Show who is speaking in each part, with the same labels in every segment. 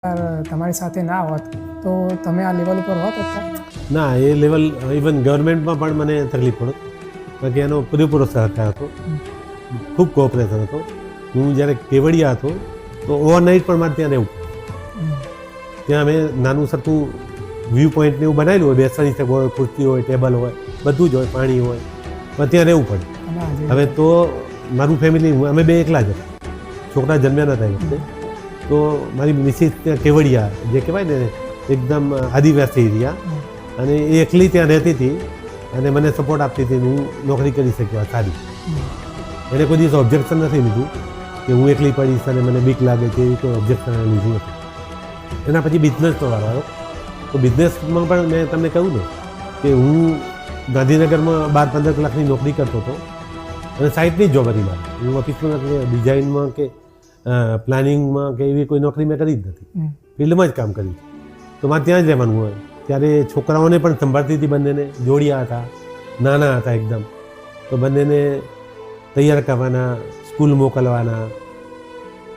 Speaker 1: તમારી સાથે ના હોત તો તમે આ લેવલ ઉપર હોત અત્યારે?
Speaker 2: ના, એ લેવલ ઇવન ગવર્મેન્ટમાં પણ મને તકલીફ પડત, કારણ કે એનો પૂરેપૂરો સહકાર હતો, ખૂબ કોઓપરેશન હતો. હું જ્યારે કેવડિયા હતો તો ઓવરનાઇટ પણ મારે ત્યાં રહેવું. ત્યાં અમે નાનું સરખું વ્યૂ પોઈન્ટને એવું બનાવેલું હોય, બેસવાની તક હોય, ખુરશી હોય, ટેબલ હોય, બધું જ હોય, પાણી હોય, પણ ત્યાં રહેવું પડે. હવે તો મારું ફેમિલી, અમે બે એકલા જ હતા, છોકરા જન્મ્યા નતા એ વખતે. તો મારી મિસિસ ત્યાં કેવડિયા, જે કહેવાય ને એકદમ આદિવાસી એરિયા, અને એ એકલી ત્યાં રહેતી હતી અને મને સપોર્ટ આપતી હતી. હું નોકરી કરી શક્યો સારી. એને કોઈ દિવસ ઓબ્જેક્શન નથી લીધું કે હું એકલી પડીશ અને મને બીક લાગે છે, એવી કોઈ ઓબ્જેક્શન લીધું નથી. એના પછી બિઝનેસનો વારો આવ્યો. તો બિઝનેસમાં પણ મેં તમને કહ્યું ને કે હું ગાંધીનગરમાં 12-15 કલાકની નોકરી કરતો હતો અને સાઇટની જ જોબ હતી મારી. હું ઓફિસમાં ડિઝાઇનમાં કે પ્લાનિંગમાં કે એવી કોઈ નોકરી મેં કરી જ નથી, ફિલ્ડમાં જ કામ કર્યું. તો મારે ત્યાં જ રહેવાનું હોય. ત્યારે છોકરાઓને પણ સંભાળતી હતી, બંનેને જોડિયા હતા, નાના હતા એકદમ. તો બંનેને તૈયાર કરવાના, સ્કૂલ મોકલવાના,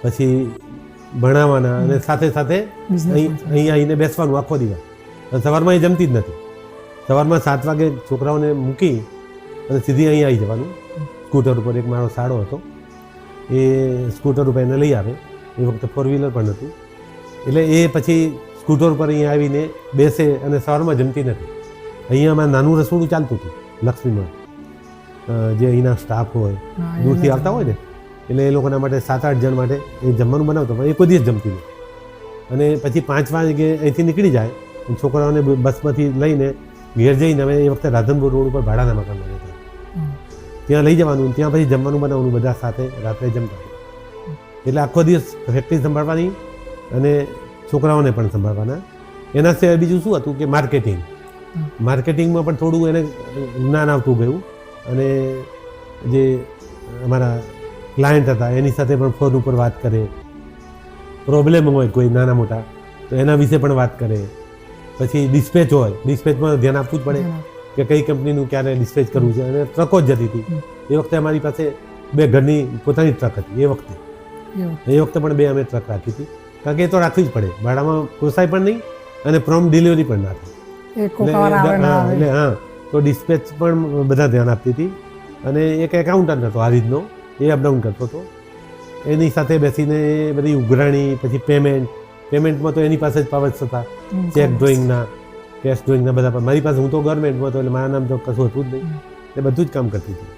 Speaker 2: પછી ભણાવવાના, અને સાથે સાથે અહીં આવીને બેસવાનું આખો દિવસ. સવારમાં એ જમતી જ નથી. સવારમાં 7 વાગે છોકરાઓને મૂકી અને સીધી અહીં આવી જવાનું સ્કૂટર ઉપર. એક મારો સાડો હતો, એ સ્કૂટર ઉપર એને લઈ આવે. એ વખતે 4 વ્હીલર પણ હતું. એટલે એ પછી સ્કૂટર ઉપર અહીંયા આવીને બેસે અને સવારમાં જમતી નથી. અહીંયા અમારે નાનું રસોડું ચાલતું હતું લક્ષ્મીમાં, જે અહીંના સ્ટાફ હોય, દૂરથી આવતા હોય ને, એટલે એ લોકોના માટે 7-8 જણ માટે એ જમવાનું બનાવતો, પણ એ કોઈ દિવસ જમતી નથી. અને પછી 5 વાગે અહીંથી નીકળી જાય, છોકરાઓને બસમાંથી લઈને ઘેર જઈને, અમે એ વખતે રાધનપુર રોડ ઉપર ભાડાના મકાનમાં રહેતા, ત્યાં લઈ જવાનું, ત્યાં પછી જમવાનું બનાવવાનું, બધા સાથે રાત્રે જમતા. એટલે આખો દિવસ ફેક્ટરી સંભાળવાની અને છોકરાઓને પણ સંભાળવાના. એના સિવાય બીજું શું હતું કે માર્કેટિંગમાં પણ થોડું એને જ્ઞાન આવતું ગયું. અને જે અમારા ક્લાયન્ટ હતા એની સાથે પણ ફોન ઉપર વાત કરે, પ્રોબ્લેમ હોય કોઈ નાના મોટા તો એના વિશે પણ વાત કરે. પછી ડિસ્પેચ હોય, ડિસ્પેચમાં ધ્યાન આપવું જ પડે કે કઈ કંપનીનું ક્યારે ડિસ્પેચ કરવું છે. અને ટ્રકો જ જતી હતી એ વખતે. અમારી પાસે 2 ઘરની પોતાની ટ્રક હતી એ વખતે પણ 2 અમે ટ્રક રાખી હતી, કારણ કે એ તો રાખવી જ પડે, ભાડામાં પોસાય પણ નહીં અને પ્રોમ્પ્ટ ડિલિવરી પણ ના થાય. એટલે હા, તો ડિસ્પેચ પણ બધા ધ્યાન આપતી હતી. અને એક એકાઉન્ટન્ટ હતો હારીજનો, એ અપડાઉન કરતો હતો. એની સાથે બેસીને બધી ઉઘરાણી, પછી પેમેન્ટમાં તો એની પાસે જ પાવર્સ હતા, ચેક ડ્રોઈંગના, કેશ ડ્રોઈંગના બધા. મારી પાસે, હું તો ગવર્મેન્ટમાં હતો એટલે મારા નામ તો કશું હતું જ નહીં, એ બધું જ કામ કરતી હતી.